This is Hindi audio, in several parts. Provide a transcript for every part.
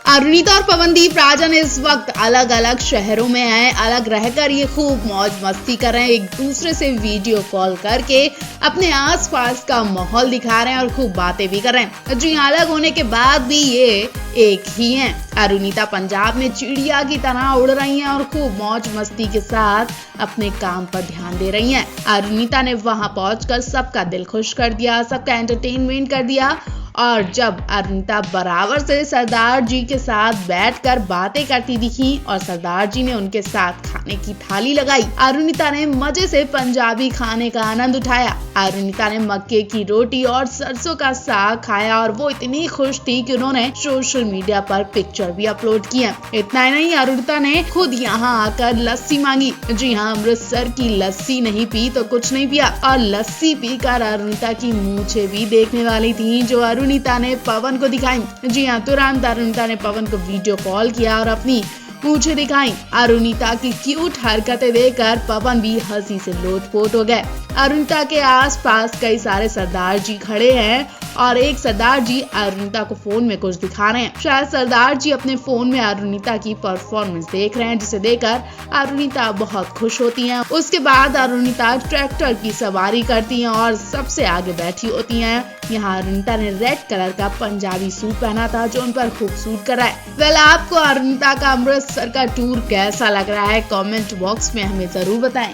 अरुणिता और पवनदीप राजन इस वक्त अलग अलग शहरों में हैं। अलग रहकर ये खूब मौज मस्ती कर रहे हैं, एक दूसरे से वीडियो कॉल करके अपने आसपास का माहौल दिखा रहे हैं और खूब बातें भी कर रहे हैं। जी हाँ, अलग होने के बाद भी ये एक ही हैं। अरुणिता पंजाब में चिड़िया की तरह उड़ रही हैं और खूब मौज मस्ती के साथ अपने काम पर ध्यान दे रही हैं। अरुणिता ने वहां पहुंचकर सबका दिल खुश कर दिया, सबका एंटरटेनमेंट कर दिया। और जब अरुणिता बराबर से सरदार जी के साथ बैठकर बातें करती दिखी और सरदार जी ने उनके साथ खाने की थाली लगाई, अरुणिता ने मजे से पंजाबी खाने का आनंद उठाया। अरुणिता ने मक्के की रोटी और सरसों का साग खाया और वो इतनी खुश थी कि उन्होंने सोशल मीडिया पर पिक्चर भी अपलोड किया। इतना ही नहीं, अरुणिता ने खुद यहाँ आकर लस्सी मांगी। जी हाँ, अमृतसर की लस्सी नहीं पी तो कुछ नहीं पिया। और लस्सी पीकर अरुणिता की मूंछें भी देखने वाली थी जो अरुणिता ने पवन को दिखाई। जी हाँ, तुरंत अरुणिता ने पवन को वीडियो कॉल किया और अपनी मूंछें दिखाई। अरुणिता की क्यूट हरकतें देखकर पवन भी हंसी से लोटपोट हो गए। अरुणिता के आसपास कई सारे सरदार जी खड़े हैं और एक सरदार जी अरुणिता को फोन में कुछ दिखा रहे हैं। शायद सरदार जी अपने फोन में अरुणिता की परफॉर्मेंस देख रहे हैं, जिसे देखकर अरुणिता बहुत खुश होती हैं। उसके बाद अरुणिता ट्रैक्टर की सवारी करती हैं और सबसे आगे बैठी होती हैं। यहाँ अरुणिता ने रेड कलर का पंजाबी सूट पहना था जो उन पर खूब सूट कर रहा है। वेल, आपको अरुणिता का अमृतसर का टूर कैसा लग रहा है, कमेंट बॉक्स में हमें जरूर बताएं।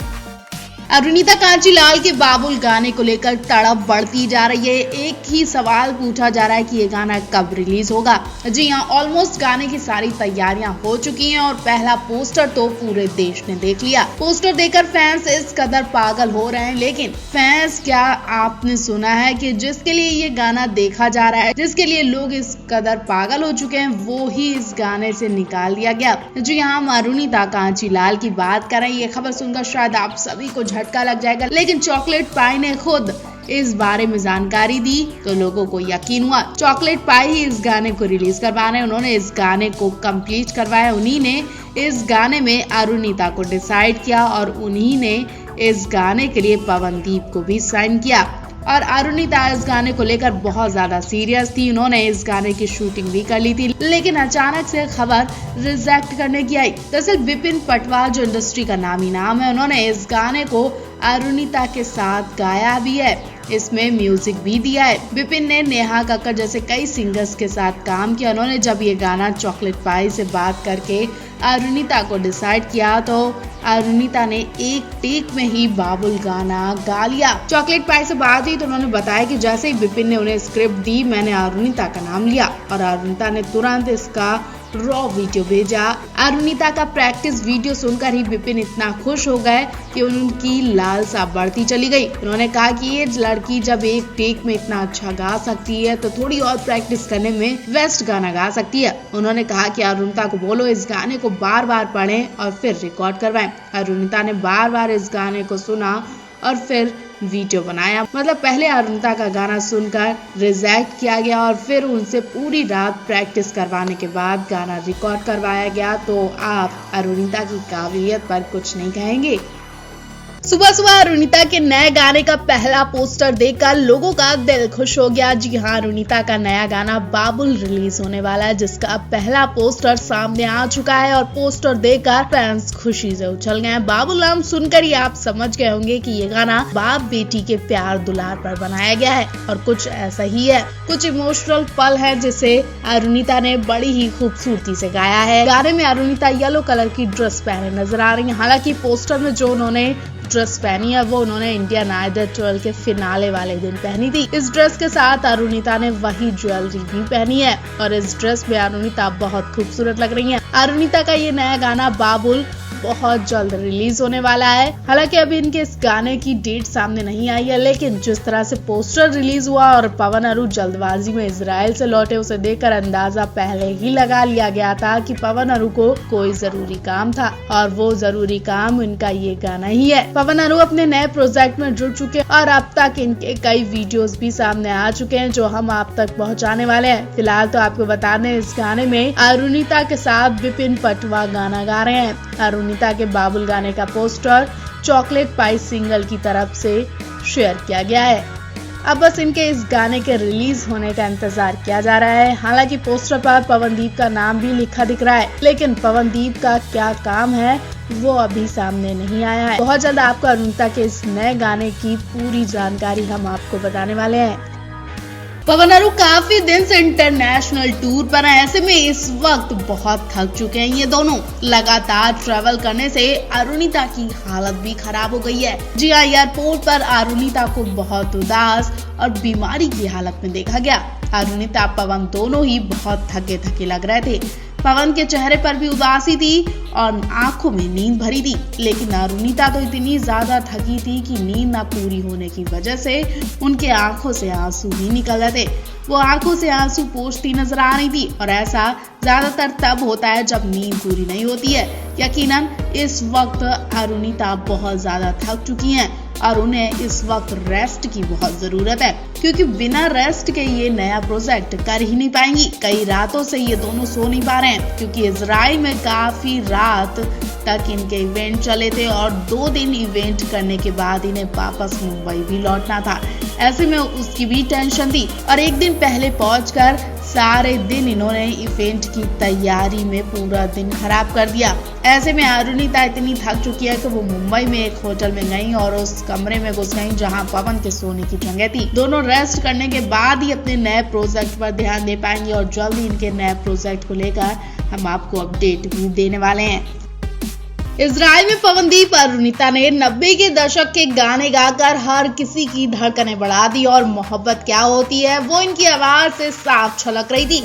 अरुणिता कांचीलाल के बाबुल गाने को लेकर तड़प बढ़ती जा रही है। एक ही सवाल पूछा जा रहा है कि ये गाना कब रिलीज होगा। जी हाँ, ऑलमोस्ट गाने की सारी तैयारियां हो चुकी हैं और पहला पोस्टर तो पूरे देश ने देख लिया। पोस्टर देखकर फैंस इस कदर पागल हो रहे हैं। लेकिन फैंस, क्या आपने सुना है कि जिसके लिए ये गाना देखा जा रहा है, जिसके लिए लोग इस कदर पागल हो चुके हैं, वो ही इस गाने से निकाल दिया गया। जी हाँ, हम अरुणिता कांचीलाल की बात कर रहे हैं। ये खबर सुनकर शायद आप सभी को झटका लग जाएगा, लेकिन चॉकलेट पाई ने खुद इस बारे में जानकारी दी तो लोगों को यकीन हुआ। चॉकलेट पाई ही इस गाने को रिलीज करवा रहे हैं। उन्होंने इस गाने को कंप्लीट करवाया। उन्हीं ने इस गाने में अरुणिता को डिसाइड किया और उन्हीं ने इस गाने के लिए पवनदीप को भी साइन किया। और अरुणिता इस गाने को लेकर बहुत ज्यादा सीरियस थी। उन्होंने इस गाने की शूटिंग भी कर ली थी, लेकिन अचानक से खबर रिजेक्ट करने की आई। दरअसल विपिन पटवार, जो इंडस्ट्री का नामी नाम है, उन्होंने इस गाने को अरुणिता के साथ गाया भी है, इसमें म्यूजिक भी दिया है। विपिन ने नेहा कक्कड़ जैसे कई सिंगर्स के साथ काम किया। उन्होंने जब ये गाना चॉकलेट पाई से बात करके अरुणिता को डिसाइड किया तो अरुणिता ने एक टेक में ही बाबुल गाना गा लिया। चॉकलेट पाई से बात हुई तो उन्होंने बताया कि जैसे ही विपिन ने उन्हें स्क्रिप्ट दी, मैंने अरुणिता का नाम लिया और अरुणिता ने तुरंत इसका रॉ वीडियो भेजा। अरुणिता का प्रैक्टिस वीडियो सुनकर ही विपिन इतना खुश हो गए कि उनकी लालसा बढ़ती चली गई। उन्होंने कहा कि ये लड़की जब एक टेक में इतना अच्छा गा सकती है तो थोड़ी और प्रैक्टिस करने में बेस्ट गाना गा सकती है। उन्होंने कहा कि अरुणिता को बोलो इस गाने को बार बार पढ़ें और फिर रिकॉर्ड करवाएं। अरुणिता ने बार बार इस गाने को सुना और फिर वीडियो बनाया। मतलब पहले अरुणिता का गाना सुनकर रिजेक्ट किया गया और फिर उनसे पूरी रात प्रैक्टिस करवाने के बाद गाना रिकॉर्ड करवाया गया। तो आप अरुणिता की काबिलियत पर कुछ नहीं कहेंगे। सुबह सुबह अरुणिता के नए गाने का पहला पोस्टर देखकर लोगों का दिल खुश हो गया। जी हाँ, अरुणिता का नया गाना बाबुल रिलीज होने वाला है, जिसका पहला पोस्टर सामने आ चुका है और पोस्टर देखकर फैंस खुशी से उछल गए हैं। बाबुल नाम सुनकर ही आप समझ गए होंगे कि ये गाना बाप बेटी के प्यार दुलार पर बनाया गया है और कुछ ऐसा ही है। कुछ इमोशनल पल है जिसे अरुणिता ने बड़ी ही खूबसूरती से गाया है। गाने में अरुणिता येलो कलर की ड्रेस पहने नजर आ रही है। हालांकि पोस्टर में जो उन्होंने ड्रेस पहनी है वो उन्होंने इंडियन आइडल 12 के फिनाले वाले दिन पहनी थी। इस ड्रेस के साथ अरुणिता ने वही ज्वेलरी भी पहनी है और इस ड्रेस में अरुणिता बहुत खूबसूरत लग रही है। अरुणिता का ये नया गाना बाबुल बहुत जल्द रिलीज होने वाला है। हालांकि अभी इनके इस गाने की डेट सामने नहीं आई है, लेकिन जिस तरह से पोस्टर रिलीज हुआ और पवन अरू जल्दबाजी में इजराइल से लौटे, उसे देखकर अंदाजा पहले ही लगा लिया गया था कि पवन अरू को कोई जरूरी काम था और वो जरूरी काम इनका ये गाना ही है। पवन अरू अपने नए प्रोजेक्ट में जुड़ चुके और अब तक इनके कई वीडियोस भी सामने आ चुके हैं जो हम आप तक पहुंचाने वाले हैं। फिलहाल तो आपको बता दें, इस गाने में अरुणिता के साथ विपिन पटवा गाना गा रहे हैं। अरुणिता के बाबुल गाने का पोस्टर चॉकलेट पाई सिंगल की तरफ से शेयर किया गया है। अब बस इनके इस गाने के रिलीज होने का इंतजार किया जा रहा है। हालांकि पोस्टर पर पवनदीप का नाम भी लिखा दिख रहा है, लेकिन पवनदीप का क्या काम है वो अभी सामने नहीं आया है। बहुत जल्द आपको अरुणिता के इस नए गाने की पूरी जानकारी हम आपको बताने वाले हैं। पवन अरू काफी दिन से इंटरनेशनल टूर पर हैं। ऐसे में इस वक्त बहुत थक चुके हैं ये दोनों। लगातार ट्रैवल करने से अरुणिता की हालत भी खराब हो गई है। जी हाँ, एयरपोर्ट पर अरुणिता को बहुत उदास और बीमारी की हालत में देखा गया। अरुणिता पवन दोनों ही बहुत थके थके लग रहे थे। पवन के चेहरे पर भी उदासी थी और आंखों में नींद भरी थी, लेकिन अरुणिता तो इतनी ज्यादा थकी थी कि नींद न पूरी होने की वजह से उनके आंखों से आंसू ही निकल रहे थे। वो आंखों से आंसू पोंछती नजर आ रही थी और ऐसा ज्यादातर तब होता है जब नींद पूरी नहीं होती है। यकीनन इस वक्त अरुणिता बहुत ज्यादा थक चुकी हैं और उन्हें इस वक्त रेस्ट की बहुत जरूरत है, क्योंकि बिना रेस्ट के ये नया प्रोजेक्ट कर ही नहीं पाएंगी। कई रातों से ये दोनों सो नहीं पा रहे हैं, क्योंकि इजराइल में काफी रात तक इनके इवेंट चले थे और 2 दिन इवेंट करने के बाद इन्हें वापस मुंबई भी लौटना था। ऐसे में उसकी भी टेंशन थी और एक दिन पहले पहुंचकर सारे दिन इन्होंने इवेंट की तैयारी में पूरा दिन खराब कर दिया। ऐसे में अरुणिता इतनी थक चुकी है कि वो मुंबई में एक होटल में गई और उस कमरे में घुस गई जहां पवन के सोने की जगह थी। दोनों रेस्ट करने के बाद ही अपने नए प्रोजेक्ट पर ध्यान दे पाएंगे और जल्द ही इनके नए प्रोजेक्ट को लेकर हम आपको अपडेट भी देने वाले हैं। इजराइल में पवनदीप अरुणिता ने 90 के दशक के गाने गाकर हर किसी की धड़कनें बढ़ा दी और मोहब्बत क्या होती है वो इनकी आवाज से साफ छलक रही थी।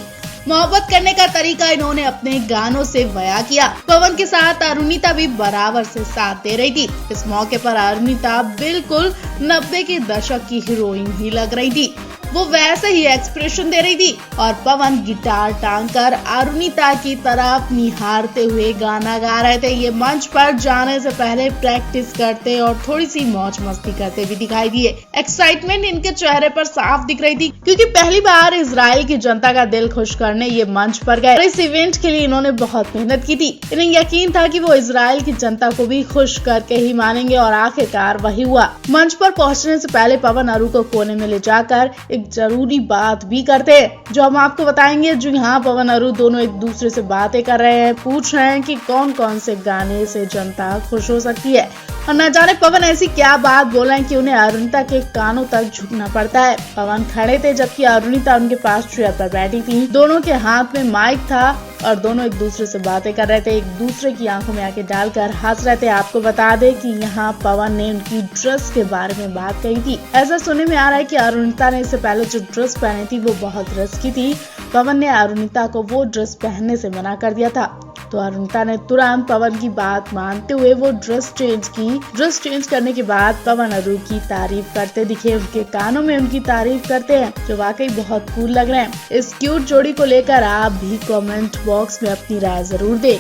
मोहब्बत करने का तरीका इन्होंने अपने गानों से बयां किया। पवन के साथ अरुणिता भी बराबर से साथ दे रही थी। इस मौके पर अरुणिता बिल्कुल 90 के दशक की हीरोइन ही लग रही थी। वो वैसे ही एक्सप्रेशन दे रही थी और पवन गिटार टांगकर अरुणिता की तरफ निहारते हुए गाना गा रहे थे। ये मंच पर जाने से पहले प्रैक्टिस करते और थोड़ी सी मौज मस्ती करते भी दिखाई दिए। एक्साइटमेंट इनके चेहरे पर साफ दिख रही थी, क्योंकि पहली बार इजराइल की जनता का दिल खुश करने ये मंच पर गए। इस इवेंट के लिए इन्होंने बहुत मेहनत की थी। इन्हें यकीन था कि वो इजराइल की जनता को भी खुश करके ही मानेंगे और आखिरकार वही हुआ। मंच पर पहुंचने से पहले पवन अरू को कोने में ले जाकर एक जरूरी बात भी करते हैं, जो हम आपको बताएंगे। जी हाँ, पवन अरू दोनों एक दूसरे से बातें कर रहे हैं, पूछ रहे हैं कि कौन कौन से गाने से जनता खुश हो सकती है और न जाने पवन ऐसी क्या बात बोल रहे हैं कि उन्हें अरुणिता के कानों तक झुकना पड़ता है। पवन खड़े थे जबकि अरुणिता उनके पास चेयर पर बैठी थी। दोनों के हाथ में माइक था और दोनों एक दूसरे से बातें कर रहे थे, एक दूसरे की आंखों में आंखें डालकर हंस रहे थे। आपको बता दें कि यहाँ पवन ने उनकी ड्रेस के बारे में बात कही थी। ऐसा सुनने में आ रहा है कि अरुणिता ने इससे पहले जो ड्रेस पहनी थी वो बहुत रिस्की थी। पवन ने अरुणिता को वो ड्रेस पहनने से मना कर दिया था, तो अरुणिता ने तुरंत पवन की बात मानते हुए वो ड्रेस चेंज की। ड्रेस चेंज करने के बाद पवन अरू की तारीफ करते दिखे, उनके कानों में उनकी तारीफ करते हैं, जो वाकई बहुत कूल लग रहे हैं। इस क्यूट जोड़ी को लेकर आप भी कमेंट बॉक्स में अपनी राय जरूर दें।